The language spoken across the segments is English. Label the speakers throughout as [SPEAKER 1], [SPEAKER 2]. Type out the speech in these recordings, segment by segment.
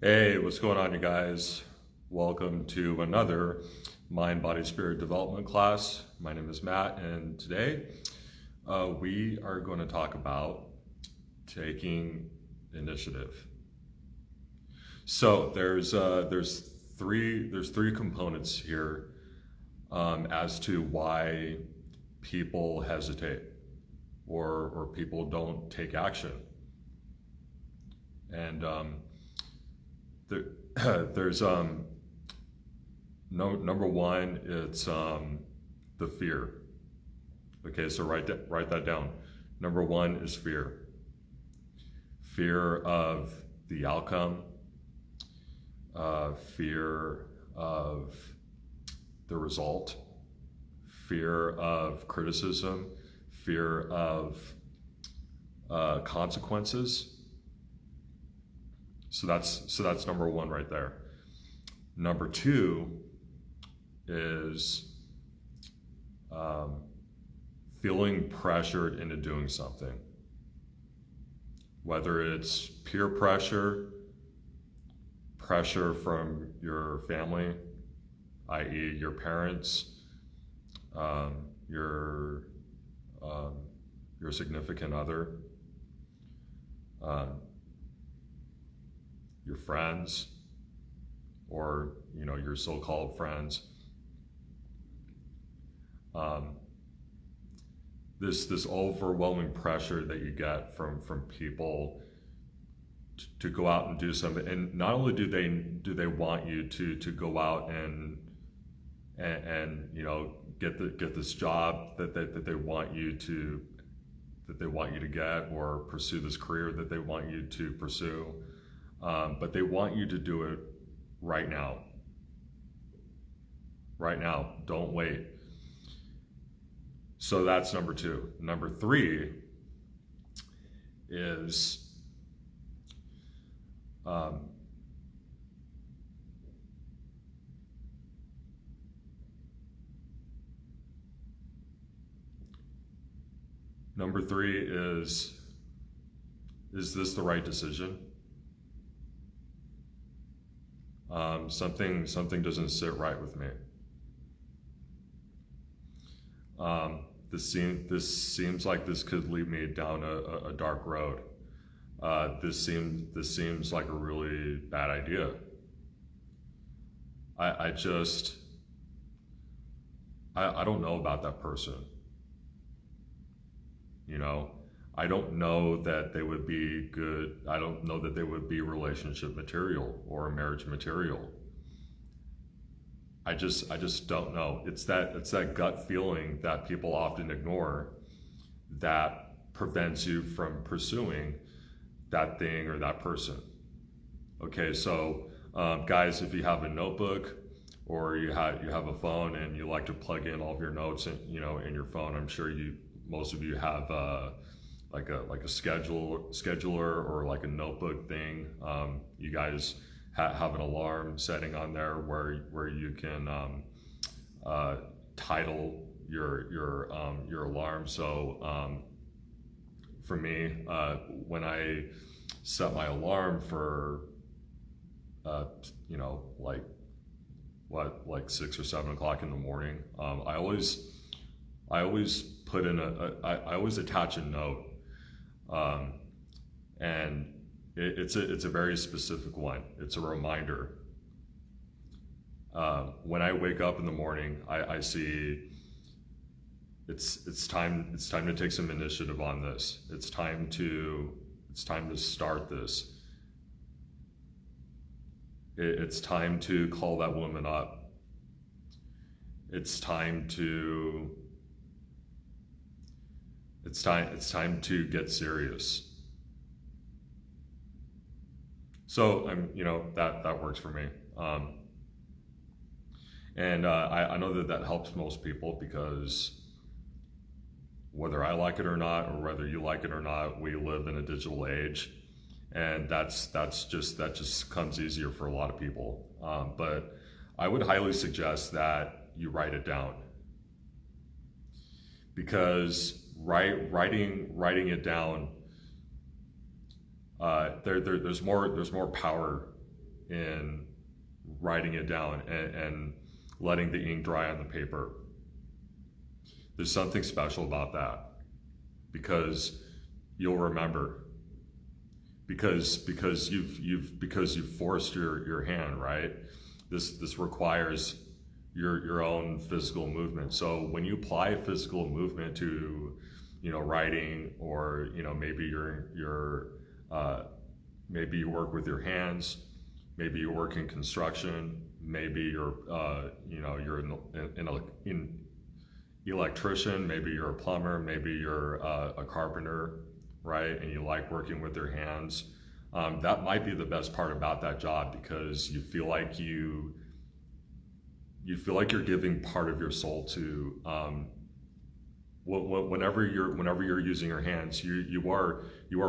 [SPEAKER 1] Hey, what's going on, you guys? Welcome to another Mind, Body, Spirit development class. My name is Matt, and today we are going to talk about taking initiative. So there's three components here as to why people hesitate or people don't take action, and there, there's no number one. It's the fear. Okay, so write that down. Number one is fear. Fear of the outcome. Fear of the result. Fear of criticism. Fear of consequences. So that's number one right there. Number two is feeling pressured into doing something, whether it's peer pressure, pressure from your family, i.e., your parents, your significant other, your friends, or your so-called friends. This overwhelming pressure that you get from people to go out and do something, and not only do they want you to go out and get this job that they want you to get, or pursue this career that they want you to pursue, but they want you to do it right now. Right now, don't wait. So that's number two. Number three is is this the right decision? Something doesn't sit right with me. This seems like this could lead me down a dark road. This seems like a really bad idea. I don't know about that person. I don't know that they would be good. I don't know that they would be relationship material or marriage material. I just don't know. It's that gut feeling that people often ignore that prevents you from pursuing that thing or that person. Okay, so guys, if you have a notebook or you have a phone and you like to plug in all of your notes in your phone, I'm sure most of you have like a scheduler or like a notebook thing. You guys have an alarm setting on there where you can title your alarm. So for me, when I set my alarm for like 6 or 7 o'clock in the morning, I always put in I always attach a note, and it's a very specific one. It's a reminder. When I wake up in the morning, I see it's time to take some initiative on this. It's time to start this. It's time to call that woman up. It's time to get serious. So that works for me, and I know that helps most people, because whether I like it or not, or whether you like it or not, we live in a digital age, and that just comes easier for a lot of people. But I would highly suggest that you write it down, because writing it down, there's more power in writing it down and letting the ink dry on the paper. There's something special about that, because you'll remember, because you've forced your hand, right? This requires your own physical movement. So when you apply physical movement to, writing, or maybe maybe you work with your hands, maybe you work in construction, maybe you're you're an electrician, maybe you're a plumber, maybe you're a carpenter, right? And you like working with your hands. That might be the best part about that job, because you feel like you're giving part of your soul to. Whenever you're using your hands, you are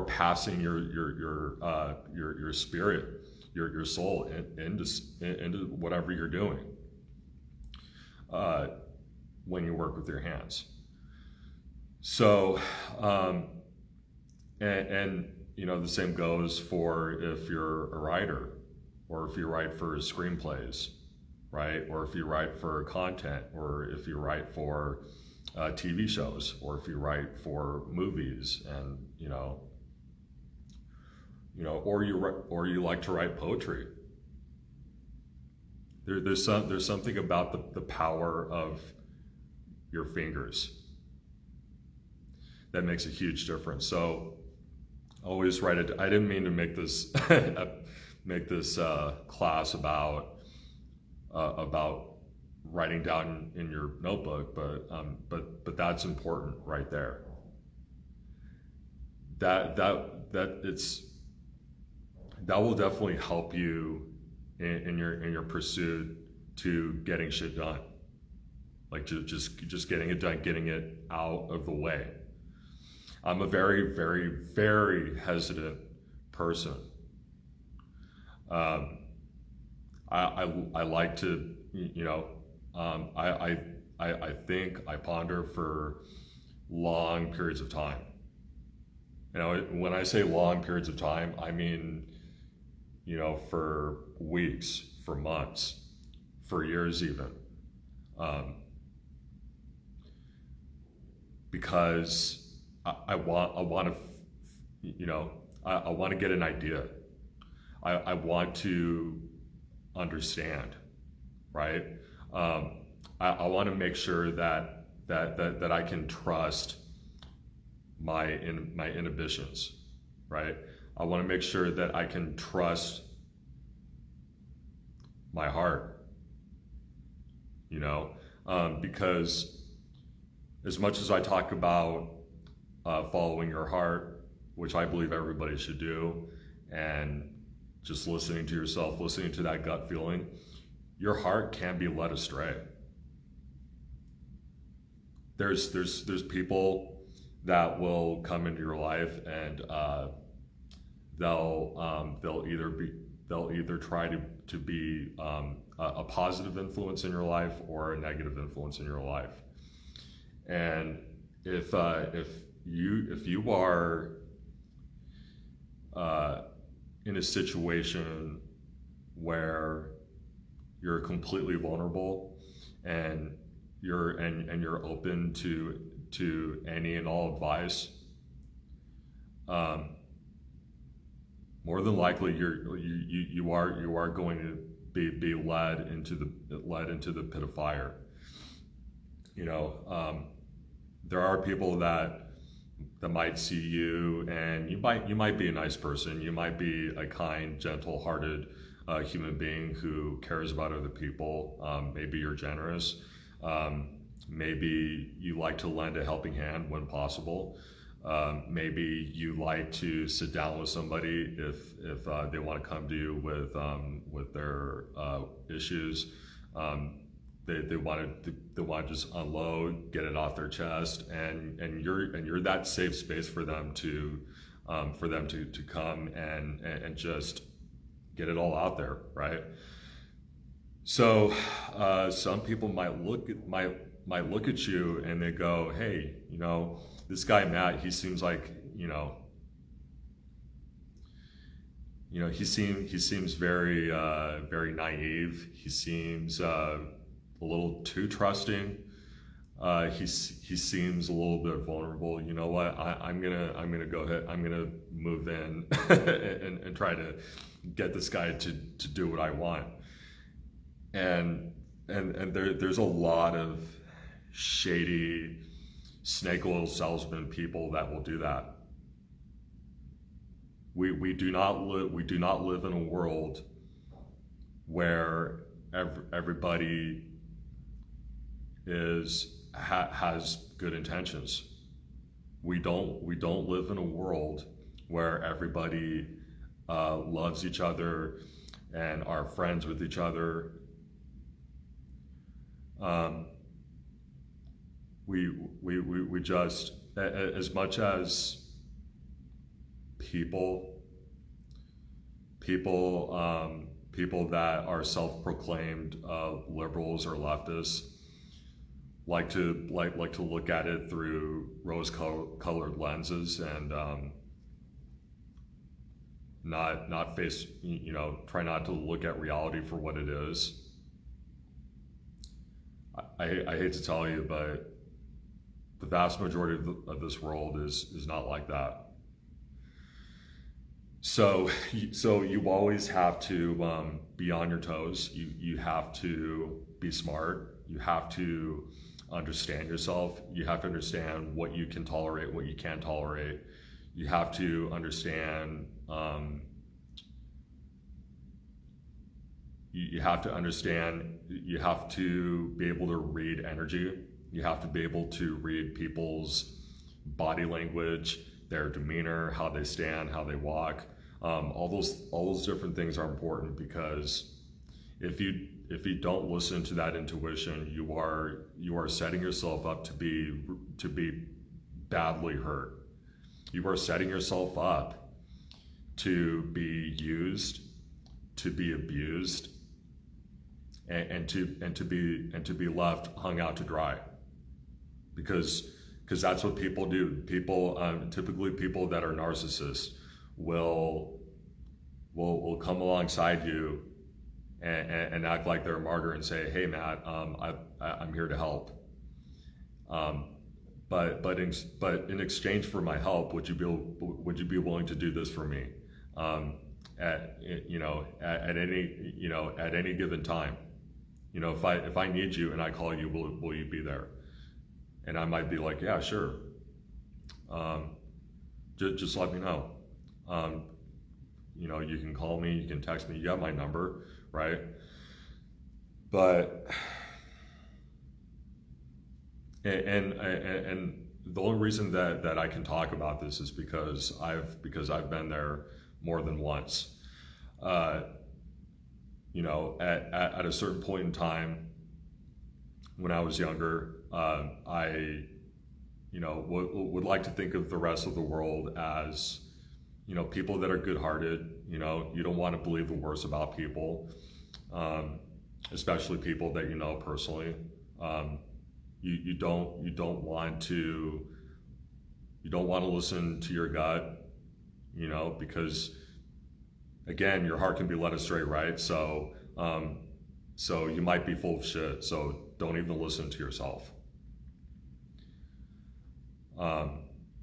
[SPEAKER 1] passing your spirit, your soul into whatever you're doing. When you work with your hands. So, and the same goes for if you're a writer, or if you write for screenplays, right? Or if you write for content, or if you write for TV shows, or if you write for movies, and or you like to write poetry. There's something about the power of your fingers that makes a huge difference. So always write it. I didn't mean to make this class about writing down in your notebook, but that's important right there. That will definitely help you in your pursuit to getting shit done. Like just getting it done, getting it out of the way. I'm a very, very, very hesitant person. I like to, I think, I ponder for long periods of time. When I say long periods of time, I mean, for weeks, for months, for years even. Because I want to get an idea. I want to understand, right? I want to make sure that I can trust my inhibitions, right? I want to make sure that I can trust my heart, because as much as I talk about following your heart, which I believe everybody should do, and just listening to yourself, listening to that gut feeling, your heart can be led astray. There's people that will come into your life, and they'll either try to be a positive influence in your life or a negative influence in your life. And if you are in a situation where you're completely vulnerable, and you're open to any and all advice, more than likely you are going to be led into the pit of fire. There are people that might see you, and you might be a nice person. You might be a kind, gentle-hearted human being who cares about other people. Maybe you're generous. Maybe you like to lend a helping hand when possible. Maybe you like to sit down with somebody if they want to come to you with their issues. They want to just unload, get it off their chest, and you're that safe space for them to come and just get it all out there, right? So some people might look at you and they go, hey, this guy Matt, he seems like he seems very very naive. He seems a little too trusting. He seems a little bit vulnerable. You know what? I'm gonna go ahead. I'm gonna move in and try to get this guy to do what I want. And there's a lot of shady snake oil salesman people that will do that. We do not live in a world where everybody has good intentions. We don't live in a world where everybody loves each other and are friends with each other. We just, as much as people that are self-proclaimed liberals or leftists like to look at it through rose-colored lenses and not face, try not to look at reality for what it is. I hate to tell you, but the vast majority of this world is not like that. So you always have to be on your toes. You have to be smart. You have to understand yourself. You have to understand what you can tolerate, what you can't tolerate. You have to understand. You have to understand. You have to be able to read energy. You have to be able to read people's body language, their demeanor, how they stand, how they walk. All those different things are important, because if you don't listen to that intuition, you are setting yourself up to be badly hurt. You are setting yourself up to be used, to be abused, and to be left hung out to dry. Because that's what people do. People, typically people that are narcissists, will come alongside you and act like they're a martyr and say, "Hey, Matt, I'm here to help. But in exchange for my help, would you be willing to do this for me? At any given time, if I need you and I call you, will you be there?" And I might be like, "Yeah, sure. Just let me know. You can call me, you can text me, you have my number, right?" But and the only reason that I can talk about this is because I've been there more than once. At a certain point in time when I was younger, I would like to think of the rest of the world as people that are good-hearted. You don't want to believe the worst about people, especially people that you know personally. You don't want to listen to your gut, because again, your heart can be led astray, right? So you might be full of shit. So don't even listen to yourself.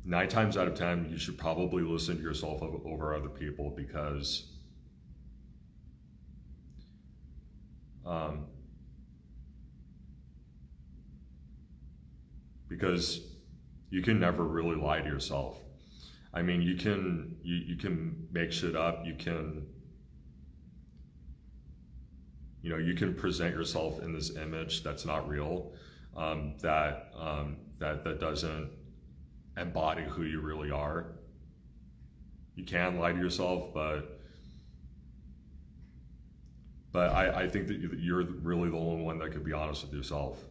[SPEAKER 1] 9 times out of 10, you should probably listen to yourself over other people, because you can never really lie to yourself. I mean, you can make shit up. You can present yourself in this image that's not real, that doesn't embody who you really are. You can lie to yourself, but I think that you're really the only one that could be honest with yourself.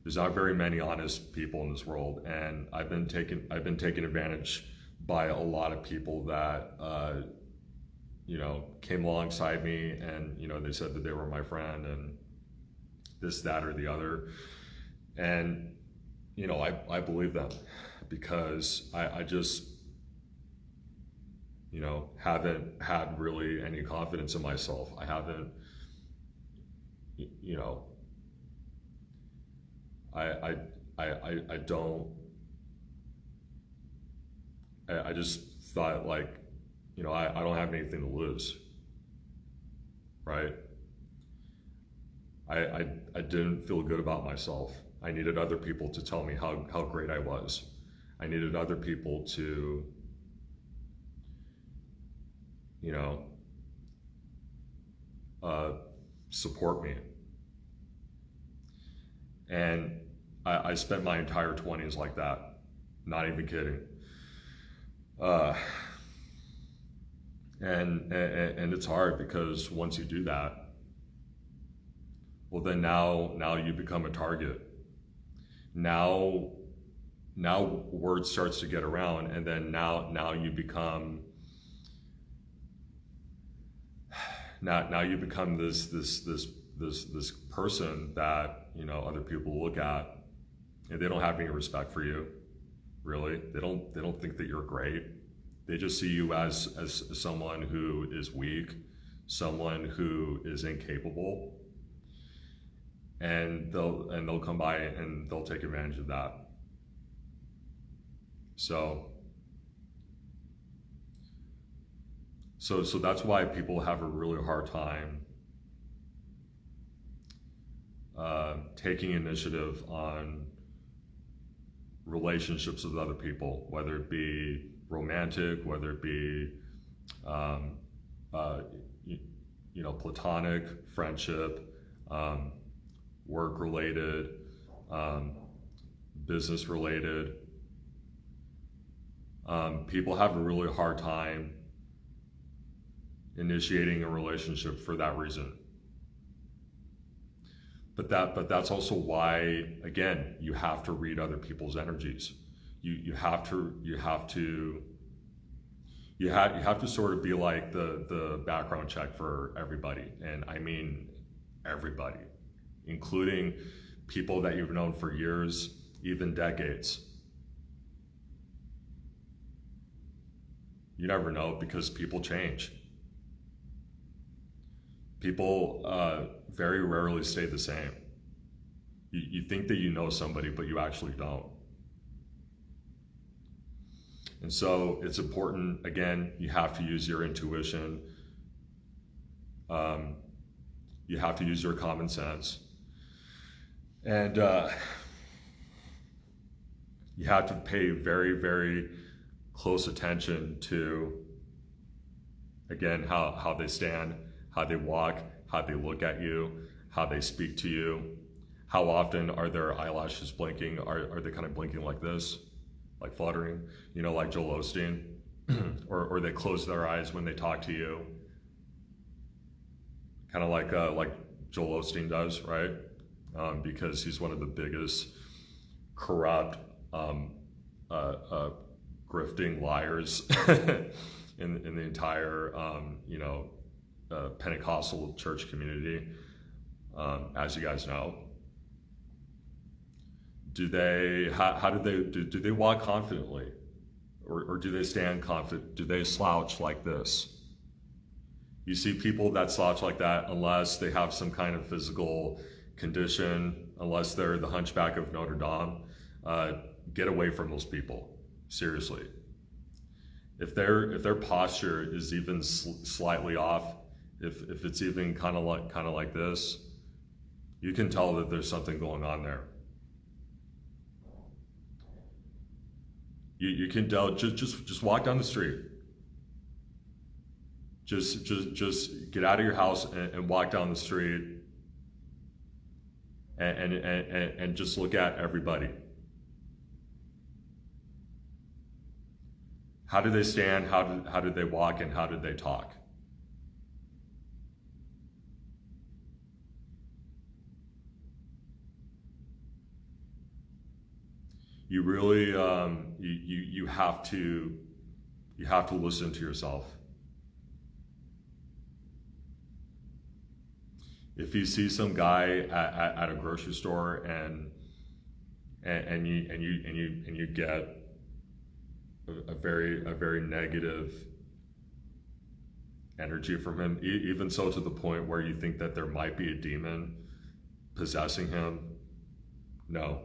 [SPEAKER 1] There's not very many honest people in this world, and I've been taken advantage by a lot of people that came alongside me, and they said that they were my friend and this, that, or the other, and I believe them, because I just haven't had really any confidence in myself. I haven't, you know, I don't, I just thought like, I don't have anything to lose, right? I didn't feel good about myself. I needed other people to tell me how great I was. I needed other people to, support me. And I spent my entire 20s like that. Not even kidding. And it's hard because once you do that, well, then now you become a target. Now word starts to get around, and then now you become this person that other people look at, and they don't have any respect for you. Really, they don't think that you're great. They just see you as someone who is weak, someone who is incapable. And they'll come by and they'll take advantage of that. So that's why people have a really hard time taking initiative on relationships with other people, whether it be romantic, whether it be platonic, friendship, work related, business related. People have a really hard time initiating a relationship for that reason. But that's also why, again, you have to read other people's energies. You have to sort of be like the background check for everybody, and I mean everybody, including people that you've known for years, even decades. You never know, because people change. People very rarely stay the same. You think that you know somebody, but you actually don't. And so it's important, again, you have to use your intuition. You have to use your common sense. And you have to pay very, very close attention to, again, how they stand, how they walk, how they look at you, how they speak to you. How often are their eyelashes blinking? Are they kind of blinking like this, like fluttering, like Joel Osteen? or they close their eyes when they talk to you, kind of like Joel Osteen does, right? Because he's one of the biggest corrupt, grifting liars in the entire, Pentecostal church community, as you guys know. Do they walk confidently, or do they stand confident? Do they slouch like this? You see people that slouch like that, unless they have some kind of physical condition, unless they're the Hunchback of Notre Dame, get away from those people. Seriously. If their posture is even slightly off, if it's even kind of like this, you can tell that there's something going on there. You can tell. Just walk down the street. Just get out of your house and walk down the street, and just look at everybody. How do they stand? How did they walk? And how did they talk? You really you have to listen to yourself. If you see some guy at a grocery store and you get a very negative energy from him, even so to the point where you think that there might be a demon possessing him. No,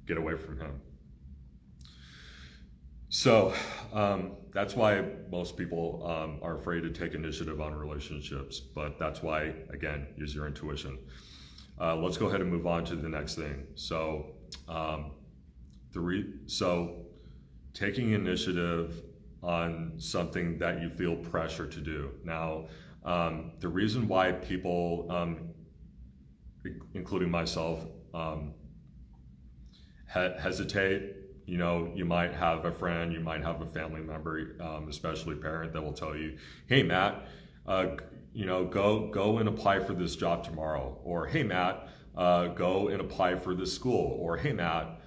[SPEAKER 1] get away from him. So that's why most people are afraid to take initiative on relationships. But that's why, again, use your intuition. Let's go ahead and move on to the next thing. So, taking initiative on something that you feel pressure to do. Now, the reason why people, including myself, hesitate. You know, you might have a friend, you might have a family member, especially a parent, that will tell you, "Hey, Matt, go and apply for this job tomorrow," or "Hey, Matt, go and apply for this school," or "Hey, Matt,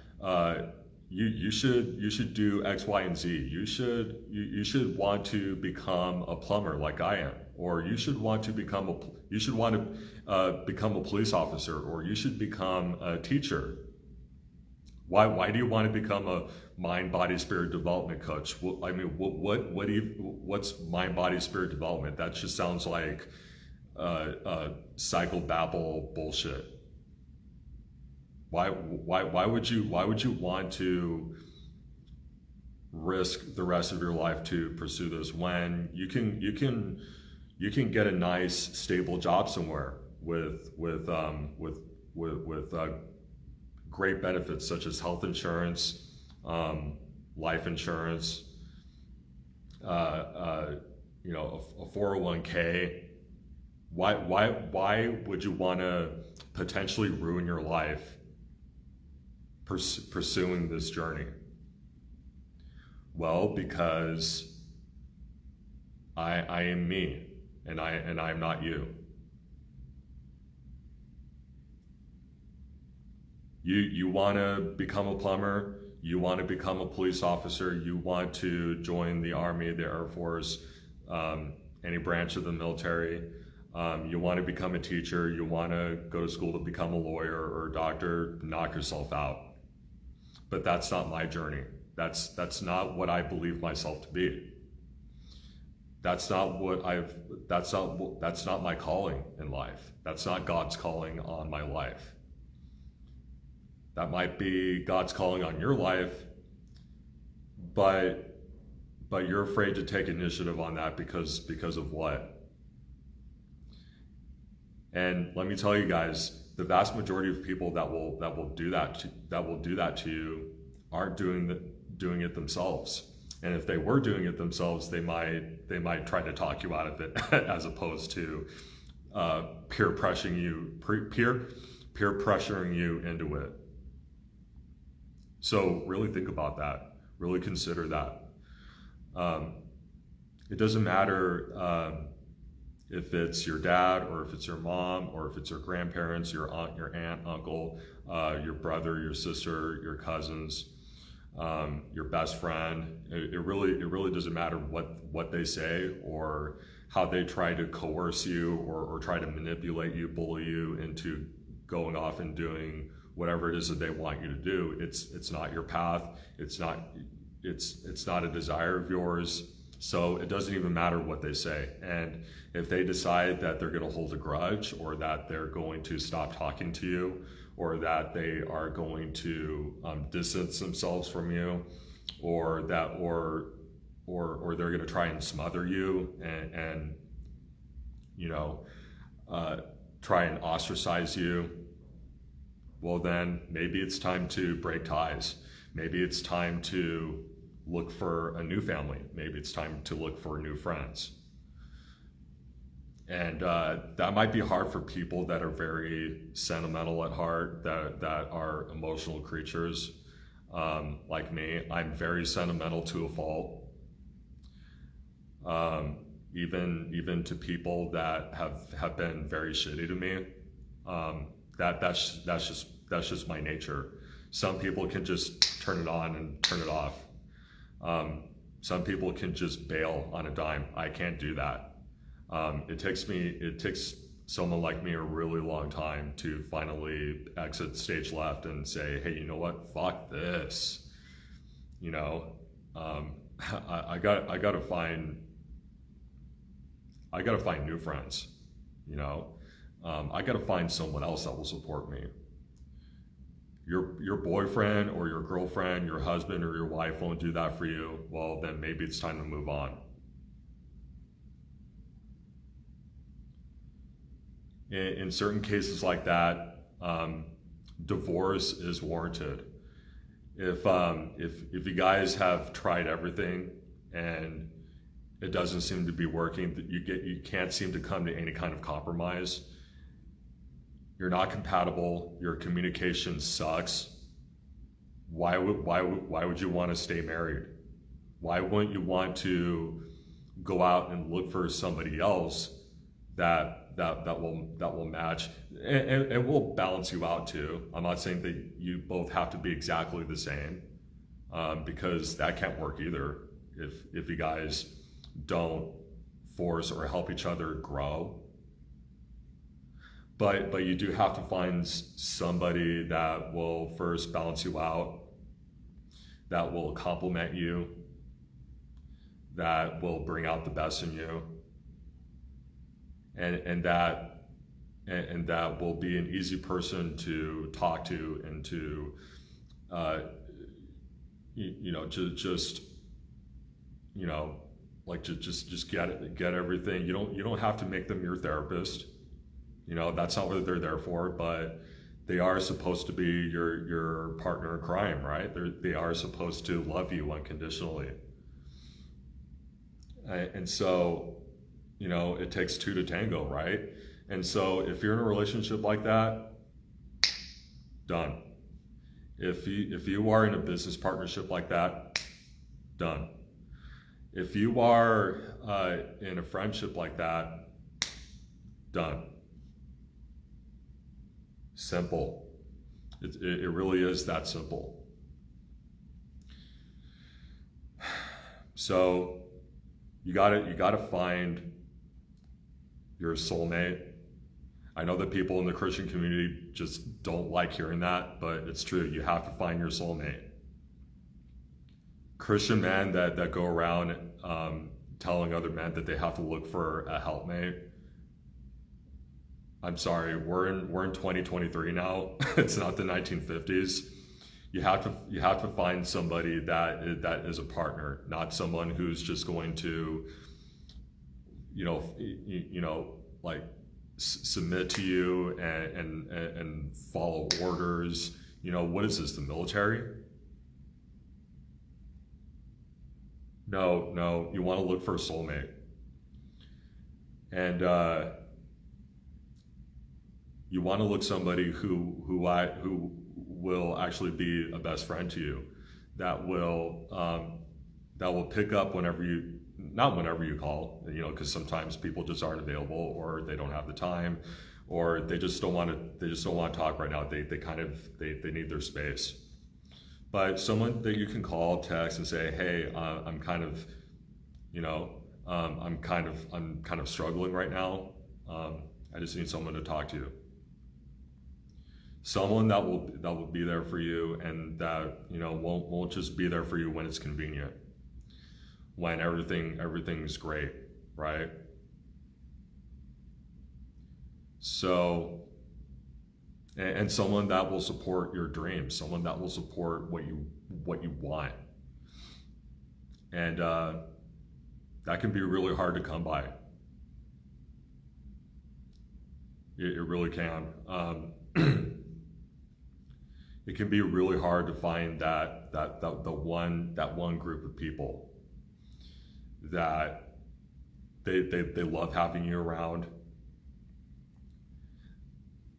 [SPEAKER 1] you should do X, Y, and Z. You should want to become a plumber like I am, or you should want to become a police officer, or you should become a teacher." Why do you want to become a mind, body, spirit development coach? Well, I mean, what's mind, body, spirit development? That just sounds like psychobabble bullshit. Why would you want to risk the rest of your life to pursue this when you can get a nice stable job somewhere with great benefits such as health insurance, life insurance, a 401k. Why would you want to potentially ruin your life pursuing this journey? Well, because I am me, and I'm not you. You want to become a plumber, you want to become a police officer, you want to join the Army, the Air Force, any branch of the military, you want to become a teacher, you want to go to school to become a lawyer or a doctor, knock yourself out. But that's not my journey. That's not what I believe myself to be. That's not my calling in life. That's not God's calling on my life. That might be God's calling on your life, but you're afraid to take initiative on that because of what? And let me tell you guys, the vast majority of people that will do that to you aren't doing it themselves. And if they were doing it themselves, they might try to talk you out of it, as opposed to peer pressuring you into it. So really think about that. Really consider that. It doesn't matter if it's your dad, or if it's your mom, or if it's your grandparents, your aunt, uncle, your brother, your sister, your cousins, your best friend. It really doesn't matter what they say or how they try to coerce you or try to manipulate you, bully you into going off and doing whatever it is that they want you to do. It's not your path. It's not a desire of yours. So it doesn't even matter what they say. And if they decide that they're going to hold a grudge, or that they're going to stop talking to you, or that they are going to distance themselves from you, or they're going to try and smother you and try and ostracize you, well, then maybe it's time to break ties. Maybe it's time to look for a new family. Maybe it's time to look for new friends. And that might be hard for people that are very sentimental at heart, that are emotional creatures like me. I'm very sentimental to a fault. Even to people that have been very shitty to me. That's just my nature. Some people can just turn it on and turn it off. Some people can just bail on a dime. I can't do that. It takes someone like me a really long time to finally exit stage left and say, hey, you know what? Fuck this. I gotta find I got to find new friends. You know, I got to find someone else that will support me. Your boyfriend or your girlfriend, your husband or your wife won't do that for you. Well, then maybe it's time to move on. In certain cases like that, divorce is warranted. If you guys have tried everything and it doesn't seem to be working, you can't seem to come to any kind of compromise, you're not compatible, your communication sucks, why would you want to stay married? Why wouldn't you want to go out and look for somebody else that will match and will balance you out too? I'm not saying that you both have to be exactly the same, because that can't work either if you guys don't force or help each other grow. But you do have to find somebody that will first balance you out, that will compliment you, that will bring out the best in you, and that will be an easy person to talk to and to just get everything. You don't have to make them your therapist. That's not what they're there for, but they are supposed to be your partner in crime, right? They are supposed to love you unconditionally. And so, it takes two to tango, right? And so if you're in a relationship like that, done. If you are in a business partnership like that, done. If you are in a friendship like that, done. Simple. It really is that simple. So you gotta find your soulmate. I know that people in the Christian community just don't like hearing that, but it's true. You have to find your soulmate. Christian men that go around telling other men that they have to look for a helpmate. I'm sorry, we're in 2023 now. It's not the 1950s. You have to find somebody that is a partner, not someone who's just going to, submit to you and follow orders. What is this, the military? No, you want to look for a soulmate. And you want to look somebody who will actually be a best friend to you, that will pick up not whenever you call, because sometimes people just aren't available, or they don't have the time, or they just don't want to talk right now. They need their space. But someone that you can call, text, and say, hey, I'm kind of struggling right now. I just need someone to talk to. Someone that will be there for you, and that won't just be there for you when it's convenient, when everything's great, right? So, and someone that will support your dreams, someone that will support what you want, and that can be really hard to come by. It really can. It can be really hard to find that one group of people that they love having you around.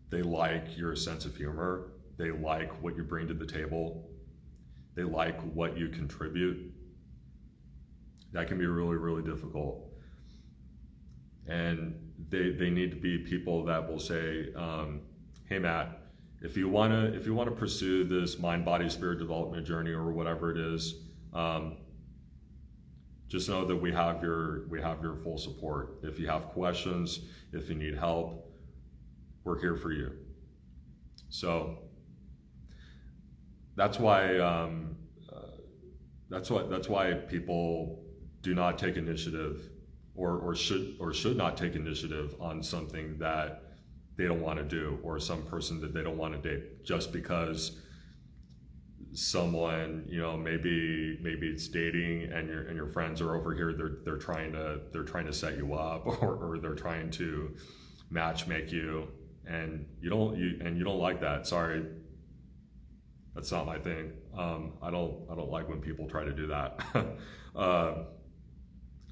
[SPEAKER 1] They like your sense of humor. They like what you bring to the table. They like what you contribute. That can be really, really difficult. And they need to be people that will say, hey Matt, if you want to pursue this mind, body, spirit development journey, or whatever it is, just know that we have your full support. If you have questions, if you need help, we're here for you. So that's why people do not take initiative or should not take initiative on something that they don't want to do, or some person that they don't want to date, just because someone, maybe it's dating, and your friends are over here, they're trying to set you up, or they're trying to match make you, and you don't like that. Sorry, that's not my thing. I don't like when people try to do that.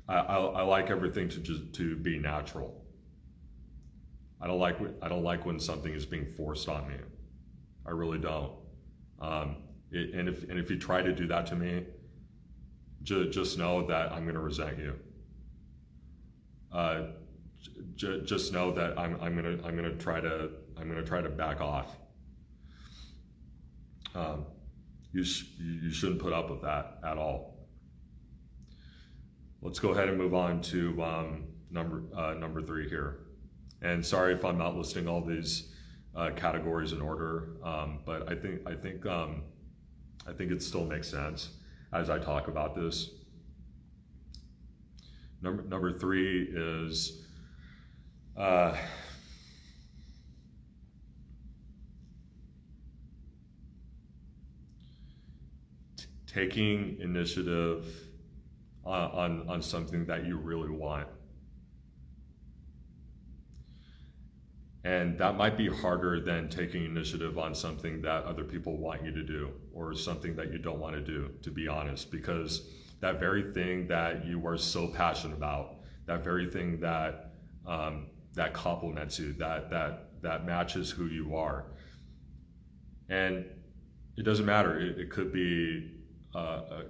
[SPEAKER 1] I like everything to be natural. I don't like when something is being forced on me. I really don't. And if you try to do that to me, just know that I'm going to resent you. Just know that I'm going to try to back off. You shouldn't put up with that at all. Let's go ahead and move on to number 3 here. And sorry if I'm not listing all these categories in order, but I think it still makes sense as I talk about this. Number 3 is taking initiative on something that you really want. And that might be harder than taking initiative on something that other people want you to do, or something that you don't want to do, to be honest, because that very thing that you are so passionate about, that very thing that that complements you, that matches who you are. And it doesn't matter. It could be a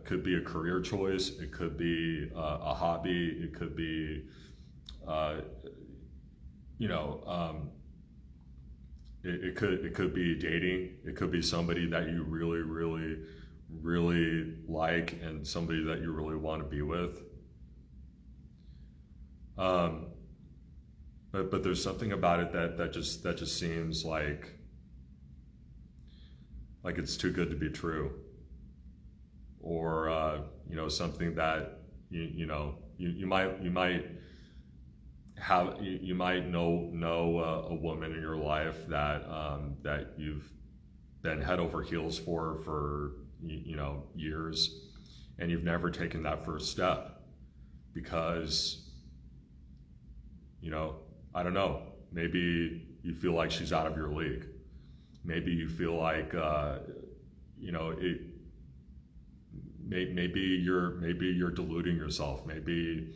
[SPEAKER 1] career choice. It could be a hobby. It could be it could be dating. It could be somebody that you really, really, really like, and somebody that you really want to be with. But there's something about it that just seems like it's too good to be true, or something that you might know a woman in your life that you've been head over heels for years, and you've never taken that first step because I don't know, maybe you feel like she's out of your league. Maybe you feel like maybe you're deluding yourself. Maybe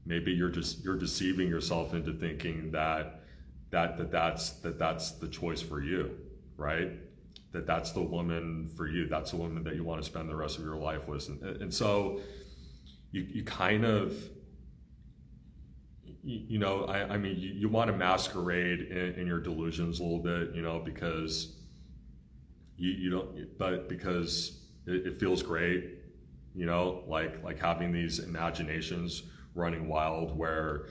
[SPEAKER 1] you're deceiving yourself into thinking that's the choice for you, right? That's the woman for you. That's the woman that you want to spend the rest of your life with. And so you kind of, you want to masquerade in your delusions a little bit, because you don't, but because it feels great, like having these imaginations running wild where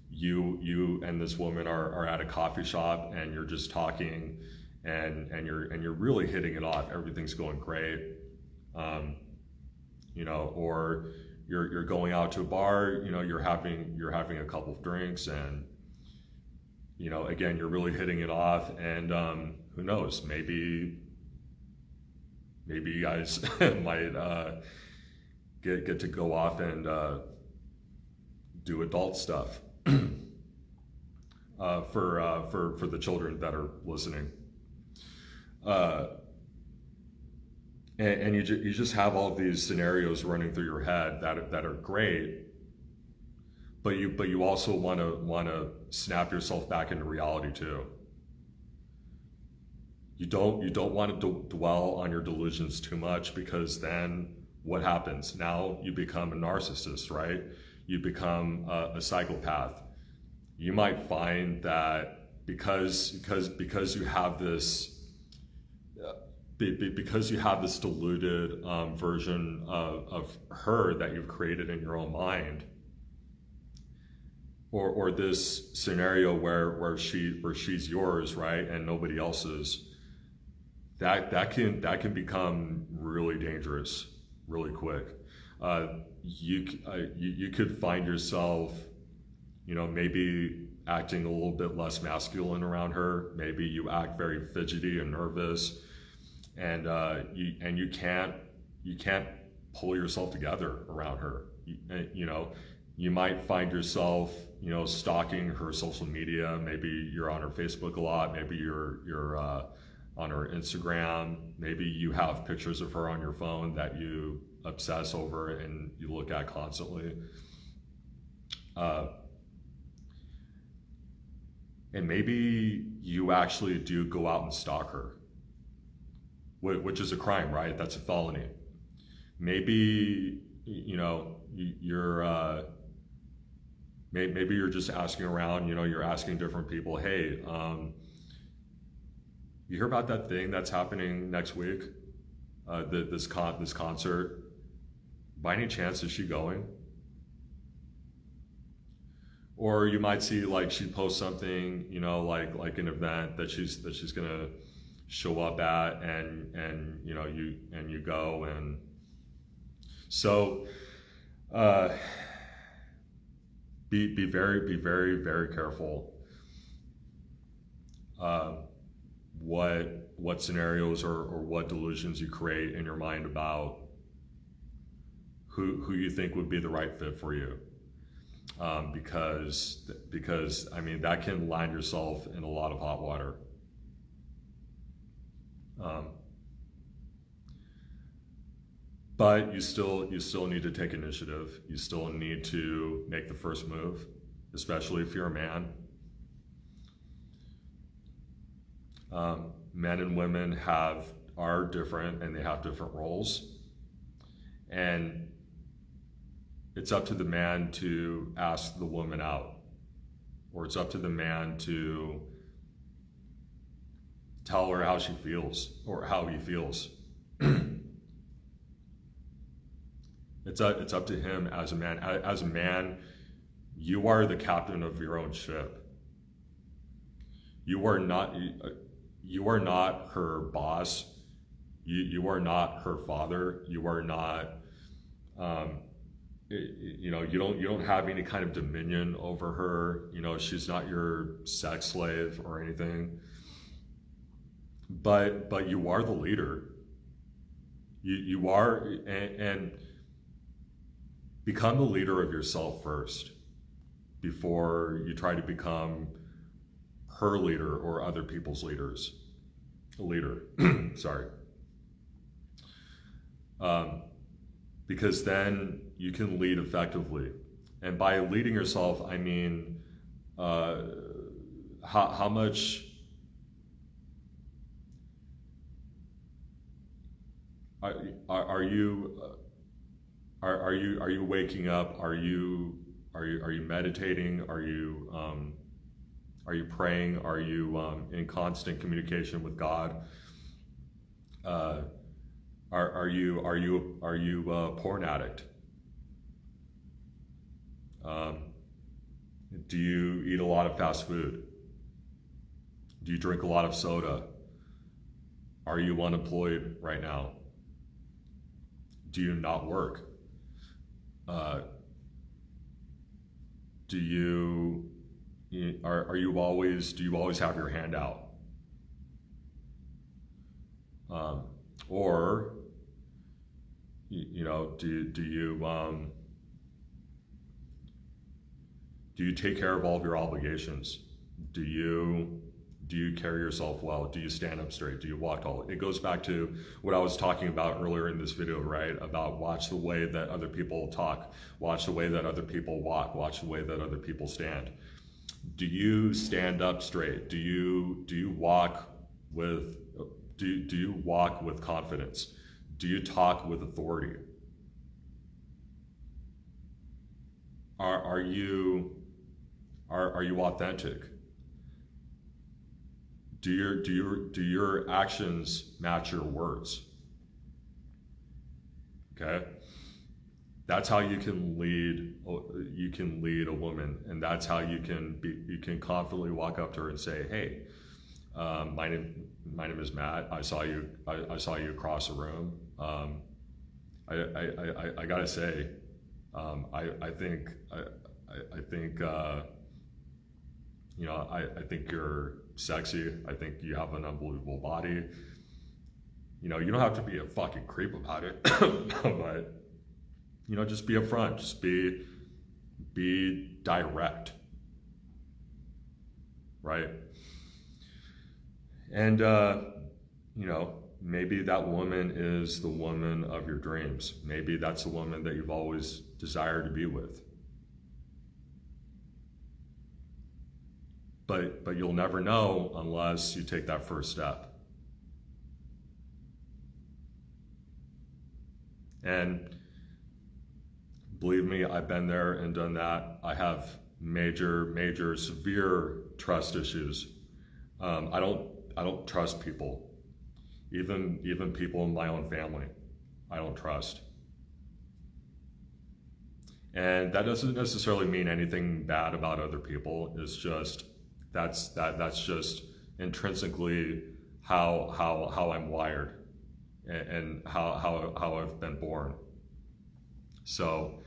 [SPEAKER 1] you and this woman are at a coffee shop, and you're just talking, and you're really hitting it off. Everything's going great, or you're going out to a bar, you're having a couple of drinks, and again, you're really hitting it off, and who knows, maybe you guys might get to go off and do adult stuff for the children that are listening. And you just have all these scenarios running through your head that are great, but you also want to snap yourself back into reality too. You don't want to dwell on your delusions too much, because then what happens? Now you become a narcissist, right? You become a psychopath. You might find that because you have this deluded version of her that you've created in your own mind, or this scenario where she's yours, right, and nobody else's, that can become really dangerous really quick. You could find yourself, maybe acting a little bit less masculine around her. Maybe you act very fidgety and nervous, and you can't pull yourself together around her. You might find yourself, stalking her social media. Maybe you're on her Facebook a lot. Maybe you're on her Instagram. Maybe you have pictures of her on your phone that you obsess over and you look at constantly. And maybe you actually do go out and stalk her, which is a crime, right? That's a felony. Maybe, maybe you're just asking around, you're asking different people, hey, you hear about that thing that's happening next week? This concert. By any chance, is she going? Or you might see she posts something, like an event that she's gonna show up at, and you go, and so be very, very careful what scenarios or what delusions you create in your mind about who you think would be the right fit for you, because I mean, that can land yourself in a lot of hot water. But you still need to take initiative. You still need to make the first move, especially if you're a man. Men and women are different, and they have different roles. And it's up to the man to ask the woman out, or it's up to the man to tell her how she feels or how he feels. It's up to him as a man. As a man, you are the captain of your own ship. You are not her boss. You are not her father. You are not. You don't have any kind of dominion over her. She's not your sex slave or anything. But you are the leader. You are, and become the leader of yourself first before you try to become her leader or other people's leader. Sorry. Because then you can lead effectively. And by leading yourself, I mean, how much are you waking up? Are you meditating? Are you praying? Are you in constant communication with God? Are you a porn addict? Do you eat a lot of fast food? Do you drink a lot of soda? Are you unemployed right now? Do you not work? Do you always have your hand out? Or do you take care of all of your obligations? Do you carry yourself well? Do you stand up straight? Do you walk tall? It goes back to what I was talking about earlier in this video, right? About watch the way that other people talk, watch the way that other people walk, watch the way that other people stand. Do you stand up straight? Do you walk with confidence? Do you talk with authority? Are you authentic? Do your actions match your words? Okay, that's how you can lead. You can lead a woman, and that's how you can confidently walk up to her and say, "Hey, my name is Matt. I saw you across the room. I gotta say, I think I think you're sexy. I think you have an unbelievable body. You don't have to be a fucking creep about it, but just be upfront. Just be direct, right? And maybe that woman is the woman of your dreams. Maybe that's the woman that you've always desired to be with. But you'll never know unless you take that first step. And believe me, I've been there and done that. I have major, severe trust issues. I don't trust people, even people in my own family. I don't trust, and that doesn't necessarily mean anything bad about other people. It's just that's just intrinsically how I'm wired, and how I've been born. So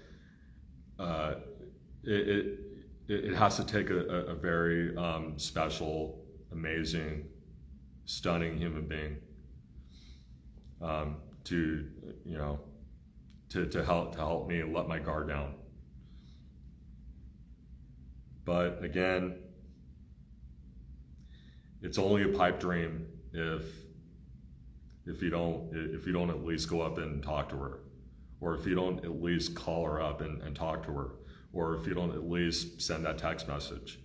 [SPEAKER 1] it has to take a very special, amazing, stunning human being to help me let my guard down. But again, it's only a pipe dream if you don't at least go up and talk to her, or if you don't at least call her up and talk to her, or if you don't at least send that text message.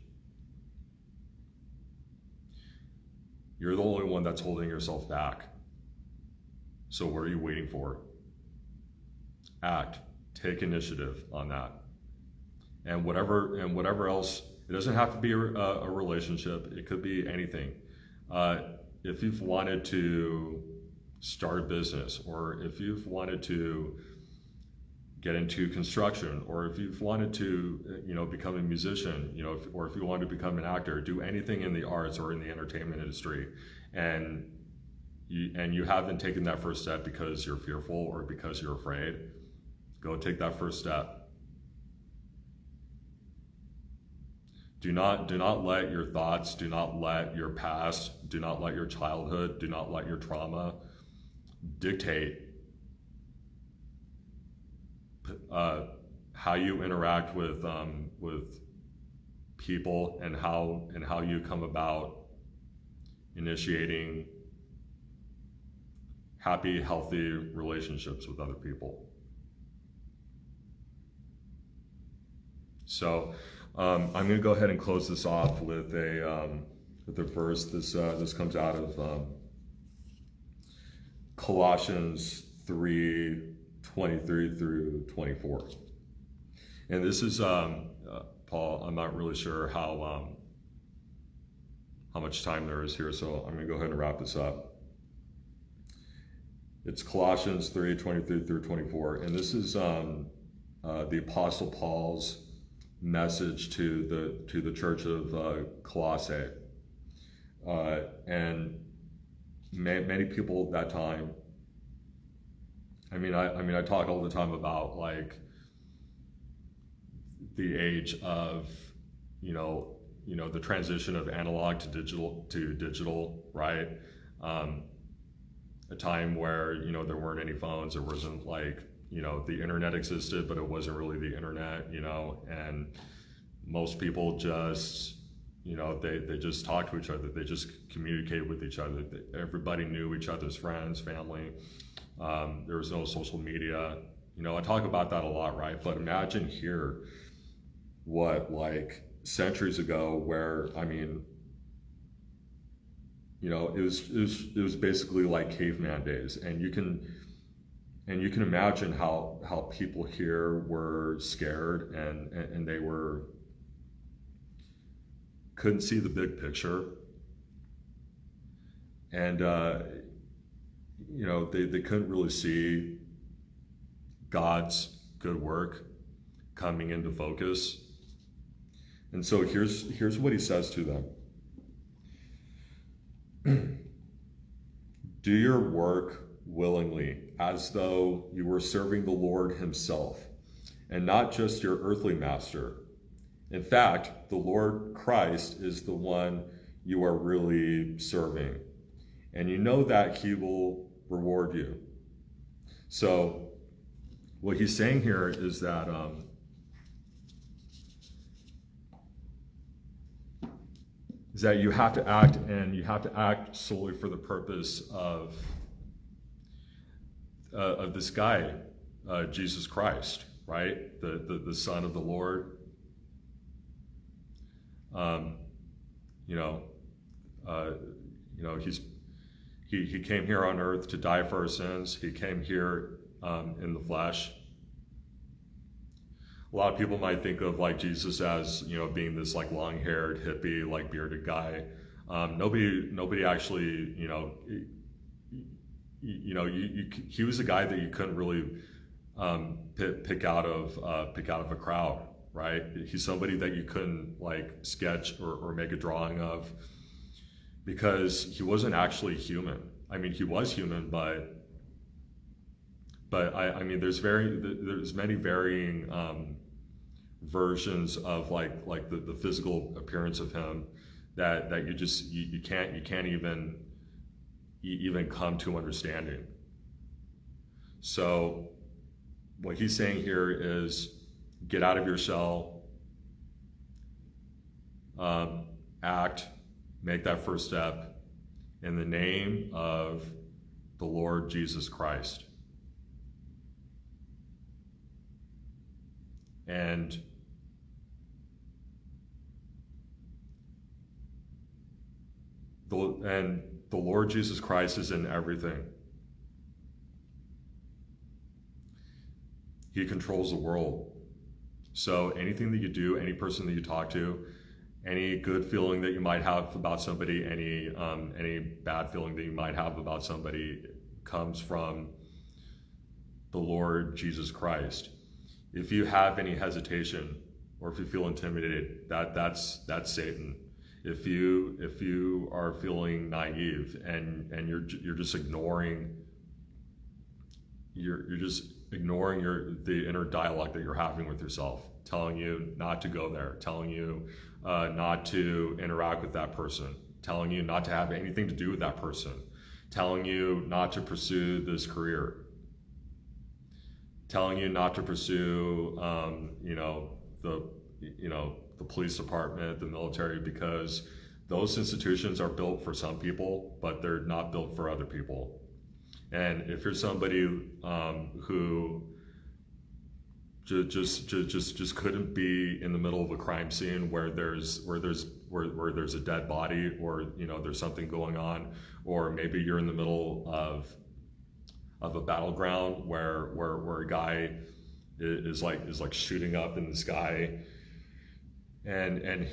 [SPEAKER 1] You're the only one that's holding yourself back. So what are you waiting for? Act. Take initiative on that. And whatever else, it doesn't have to be a relationship. It could be anything. If you've wanted to start a business, or if you've wanted to get into construction, or if you've wanted to, become a musician, or if you want to become an actor, do anything in the arts or in the entertainment industry, and you haven't taken that first step because you're fearful or because you're afraid, go take that first step. Do not let your thoughts, do not let your past, do not let your childhood, do not let your trauma dictate how you interact with people, and how you come about initiating happy, healthy relationships with other people. So I'm going to go ahead and close this off with a verse. This comes out of Colossians 3:23 through 24. And this is Paul. I'm not really sure how much time there is here, so I'm going to go ahead and wrap this up. It's Colossians 3:23 through 24, and this is the Apostle Paul's message to the church of Colossae, and many people at that time. I talk all the time about like the age of the transition of analog to digital, right? A time where there weren't any phones, there wasn't like the internet existed, but it wasn't really the internet, and most people just they just talked to each other, they just communicated with each other. Everybody knew each other's friends, family. There was no social media. I talk about that a lot, right? But imagine here what, like, centuries ago, where it was basically like caveman days, and you can imagine how people here were scared, and they couldn't see the big picture, and they couldn't really see God's good work coming into focus. And so here's what he says to them. Do your work willingly, as though you were serving the Lord himself, and not just your earthly master. In fact, the Lord Christ is the one you are really serving, and you know that he will reward you. So what he's saying here is that you have to act, and you have to act solely for the purpose of this guy, Jesus Christ, right? The Son of the Lord. He came here on earth to die for our sins. He came here in the flesh. A lot of people might think of like Jesus as, being this like long-haired hippie, like bearded guy. Nobody actually, he was a guy that you couldn't really pick out of a crowd, right? He's somebody that you couldn't like sketch or make a drawing of, because he wasn't actually human. I mean, he was human, but I mean, there's many varying versions of like the physical appearance of him that you can't even come to understanding. So what he's saying here is, get out of your shell, act, make that first step in the name of the Lord Jesus Christ. And the Lord Jesus Christ is in everything. He controls the world. So anything that you do, any person that you talk to, any good feeling that you might have about somebody, any bad feeling that you might have about somebody, comes from the Lord Jesus Christ. If you have any hesitation, or if you feel intimidated, that's Satan. If you are feeling naive and you're just ignoring the inner dialogue that you're having with yourself, telling you not to go there, telling you not to interact with that person, telling you not to have anything to do with that person, telling you not to pursue this career, telling you not to pursue the police department, the military, because those institutions are built for some people, but they're not built for other people. And if you're somebody who just couldn't be in the middle of a crime scene where there's a dead body, or there's something going on, or maybe you're in the middle of a battleground where a guy is like shooting up in the sky, and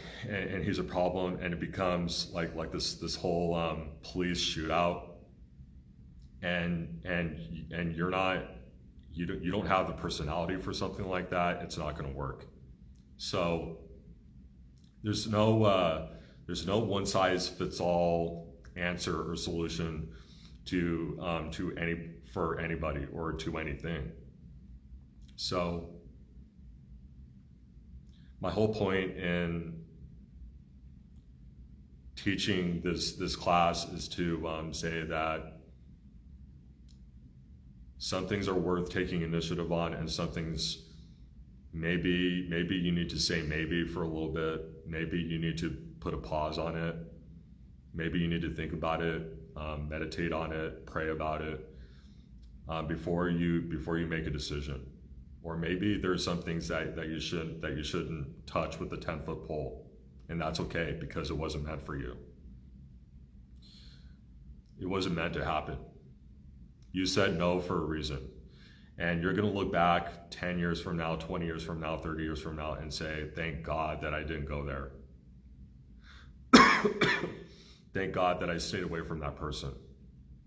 [SPEAKER 1] he's a problem, and it becomes like this whole police shootout, and you don't have the personality for something like that, it's not going to work. So there's no one size fits all answer or solution for anybody or to anything. So my whole point in teaching this class is to say that some things are worth taking initiative on, and some things maybe you need to say maybe for a little bit. Maybe you need to put a pause on it. Maybe you need to think about it, meditate on it, pray about it before you make a decision. Or maybe there's some things that you shouldn't touch with the 10-foot pole, and that's okay, because it wasn't meant for you. It wasn't meant to happen. You said no for a reason, and you're going to look back 10 years from now, 20 years from now, 30 years from now, and say, thank God that I didn't go there. Thank God that I stayed away from that person.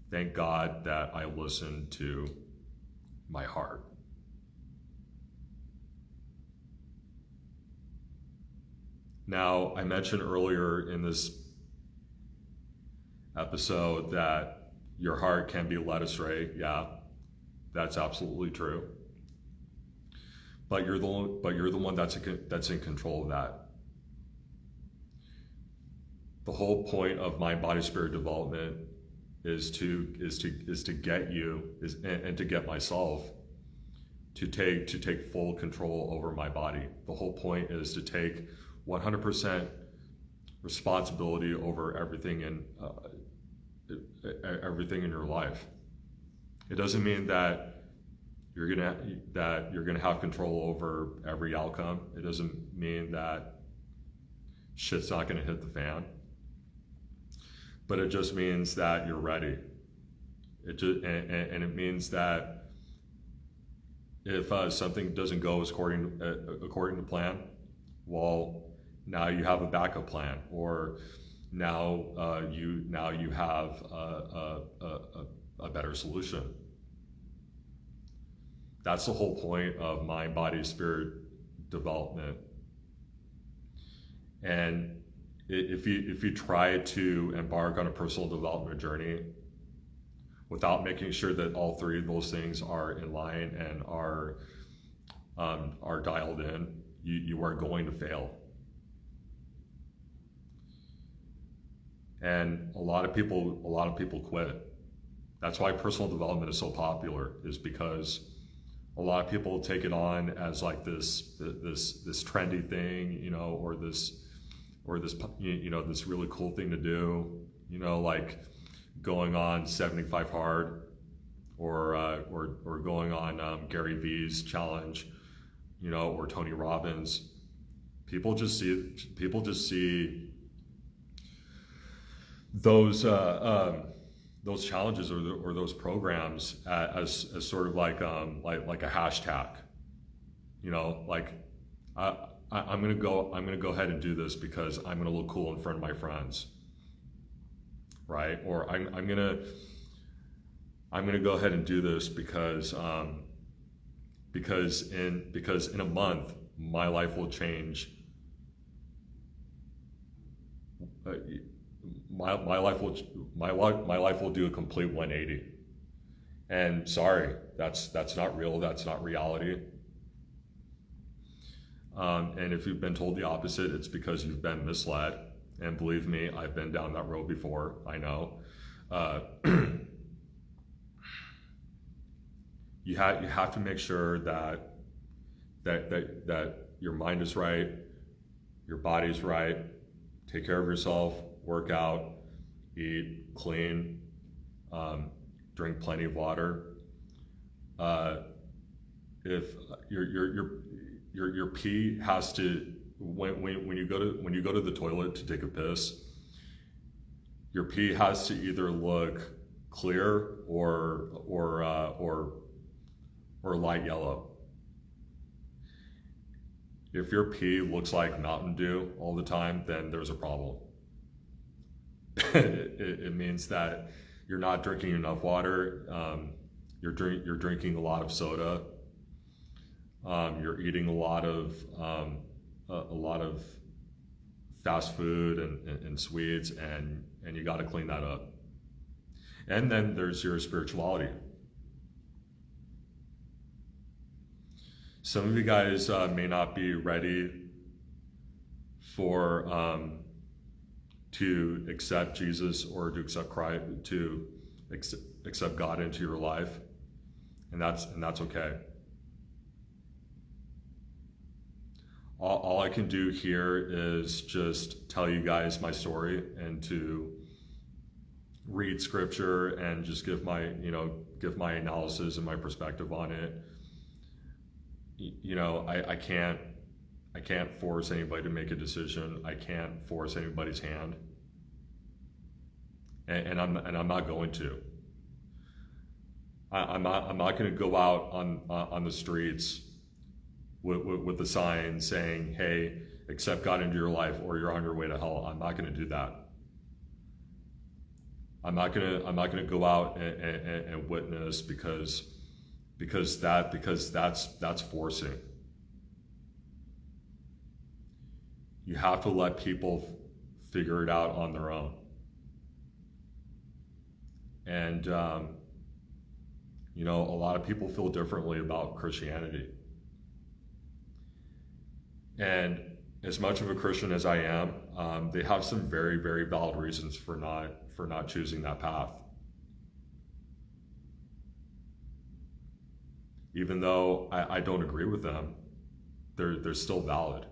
[SPEAKER 1] Thank God that I listened to my heart. Now, I mentioned earlier in this episode that Your heart can be led astray. Yeah, that's absolutely true. But you're the one that's in control of that. The whole point of mind, body, spirit development is to get you and to get myself to take full control over my body. The whole point is to take 100% responsibility over everything in your life. It doesn't mean that you're gonna have control over every outcome. It doesn't mean that shit's not gonna hit the fan. But it just means that you're ready. And it means that if something doesn't go according to plan, well, now you have a backup plan, or now you have a better solution. That's the whole point of mind, body, spirit development. And if you try to embark on a personal development journey without making sure that all three of those things are in line and are dialed in, you are going to fail. And a lot of people quit. That's why personal development is so popular, is because a lot of people take it on as like this trendy thing, you know, or this this really cool thing to do, you know, like going on 75 hard, or going on Gary V's challenge, you know, or Tony Robbins. People just see those challenges or those programs as sort of like a hashtag, you know, like I'm gonna go ahead and do this because I'm gonna look cool in front of my friends, right? Or I'm gonna go ahead and do this because in a month my life will change. My life will do a complete 180. And sorry, that's not real. That's not reality. And if you've been told the opposite, it's because you've been misled. And believe me, I've been down that road before. I know. You have to make sure that your mind is right, your body's right. Take care of yourself. Work out, eat clean, drink plenty of water. If your pee has to, when you go to the toilet to take a piss, your pee has to either look clear or light yellow. If your pee looks like Mountain Dew all the time, then there's a problem. It means that you're not drinking enough water. You're drinking a lot of soda. You're eating a lot of fast food and sweets, and you got to clean that up. And then there's your spirituality. Some of you guys may not be ready for to accept Jesus or to accept Christ, to accept God into your life, and that's okay. All I can do here is just tell you guys my story and to read scripture and just give my analysis and my perspective on it. You know, I can't force anybody to make a decision. I can't force anybody's hand, and I'm not going to. I'm not going to go out on the streets with a sign saying, "Hey, accept God into your life, or you're on your way to hell." I'm not going to do that. I'm not going to go out and witness because that's forcing. You have to let people figure it out on their own. And, a lot of people feel differently about Christianity. And as much of a Christian as I am, they have some very, very valid reasons for not choosing that path. Even though I don't agree with them, they're still valid.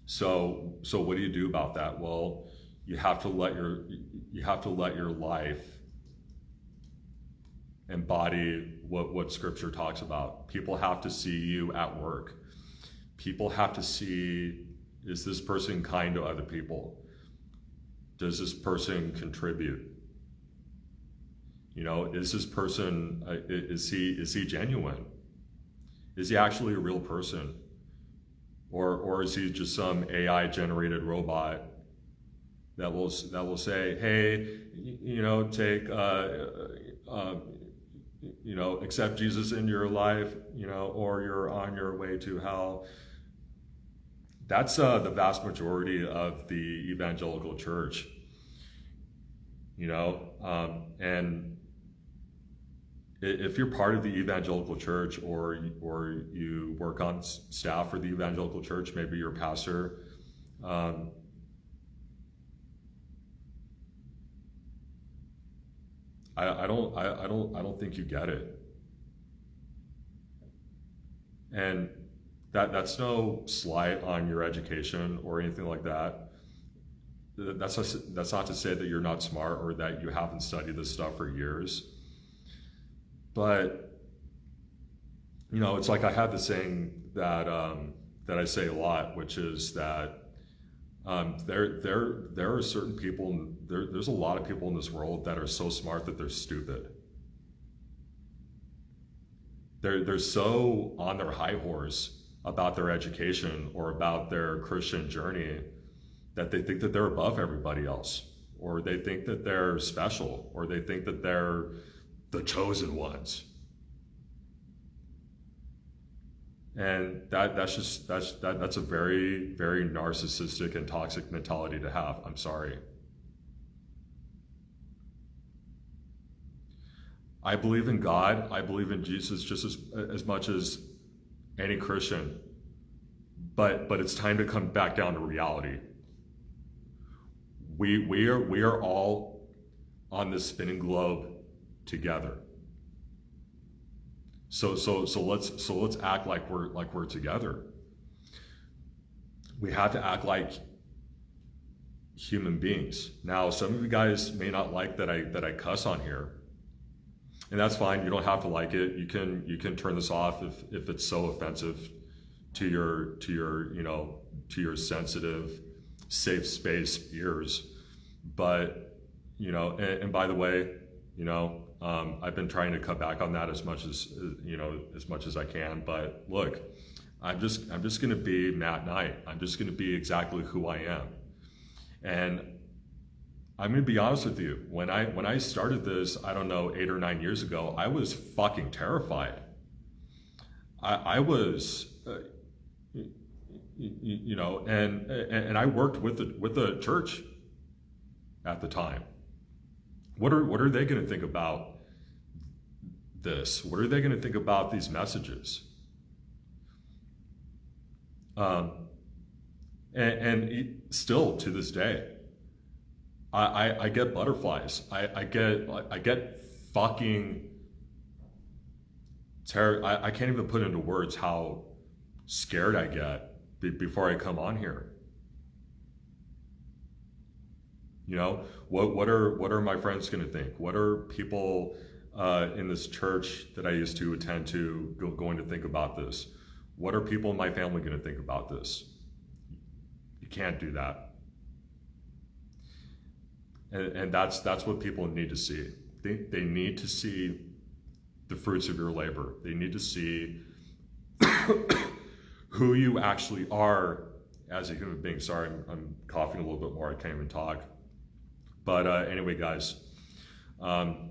[SPEAKER 1] So what do you do about that? Well, you have to let your life embody what Scripture talks about. People have to see you at work. People have to see, is this person kind to other people? Does this person contribute? Is this person, is he genuine? Is he actually a real person? Or is he just some AI generated robot that will say, hey, take, accept Jesus in your life, or you're on your way to hell. That's the vast majority of the evangelical church, and if you're part of the evangelical church, or you work on staff for the evangelical church, maybe you're a pastor, I don't think you get it. And that's no slight on your education or anything like that. That's not to say that you're not smart or that you haven't studied this stuff for years. But it's like I have this saying that I say a lot, which is that there are certain people, there's a lot of people in this world that are so smart that they're stupid. They're so on their high horse about their education or about their Christian journey that they think that they're above everybody else, or they think that they're special, or they think that they're the chosen ones. And that's a very, very narcissistic and toxic mentality to have. I'm sorry. I believe in God. I believe in Jesus just as much as any Christian. But it's time to come back down to reality. We are all on this spinning globe together. So let's act like we're together. We have to act like human beings. Now, some of you guys may not like that I cuss on here, and that's fine. You don't have to like it. You can turn this off if it's so offensive to your sensitive, safe space ears. But and by the way, I've been trying to cut back on that as much as I can. But look, I'm just going to be Matt Knight. I'm just going to be exactly who I am. And I'm going to be honest with you. When I started this, I don't know, 8 or 9 years ago, I was fucking terrified. I was, and I worked with the church at the time. What are they going to think about this? What are they going to think about these messages? And still to this day, I get butterflies. I get fucking terror. I can't even put into words how scared I get before I come on here. What are my friends going to think? What are people in this church that I used to attend to going to think about this? What are people in my family going to think about this? You can't do that. And that's what people need to see. They need to see the fruits of your labor. They need to see who you actually are as a human being. Sorry, I'm coughing a little bit more. I can't even talk. But anyway, guys,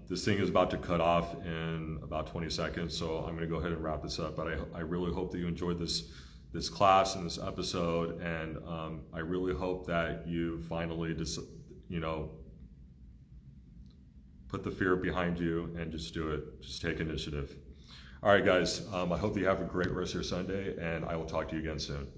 [SPEAKER 1] this thing is about to cut off in about 20 seconds, so I'm going to go ahead and wrap this up. But I really hope that you enjoyed this class and this episode, and I really hope that you finally Put the fear behind you and just do it. Just take initiative. All right, guys. I hope you have a great rest of your Sunday, and I will talk to you again soon.